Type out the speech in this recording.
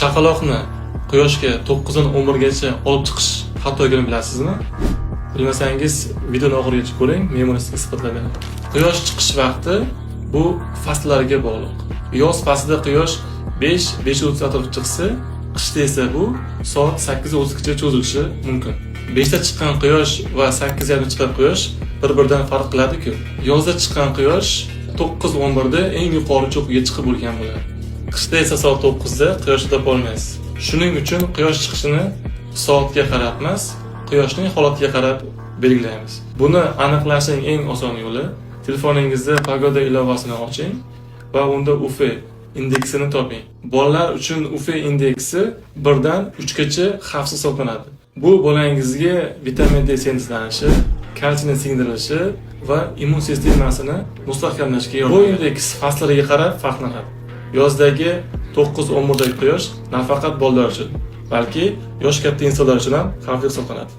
Chaqaloqni quyoshga 9-11gacha olib chiqish xatoligini bilasizmi? Bilmasangiz videoni oxirigacha ko'ring, men buni sizga isbotlab beraman. Quyosh chiqish vaqti bu fasllarga bog'liq. Yoz faslida quyosh 5:30 atrofida chiqsa, qishda esa bu soat 8:30 gacha cho'zilishi mumkin. 5da chiqqan quyosh va 8:30 chiqqan quyosh bir-biridan farq qiladi-ku. Yozda chiqqan quyosh 9:11da eng yuqori cho'qqiga chiqib bo'lgan bo'ladi. Qishda esa soat 9da quyoshni topa olmaysiz. Shuning uchun quyosh chiqishini soatga qarab emas, quyoshning holatiga qarab belgilaymiz. Buni aniqlashning eng oson yo'li telefoningizda pagoda ilovasini oching va unda UV indeksini toping. Bolalar uchun UV indeksi 1 dan 3 gacha xavfsiz hisoblanadi. Bu bolangizga vitamin D sintezlanishi, kalsiyning singdirilishi va immun sistemasini mustahkamlashga yordam beradi. Bu indeks faslariga qarab farqlanadi. Yozdagi 9-11dagi quyosh nafaqat bolalar uchun, balki yosh katta insonlar uchun ham xavfli hisoblanadi.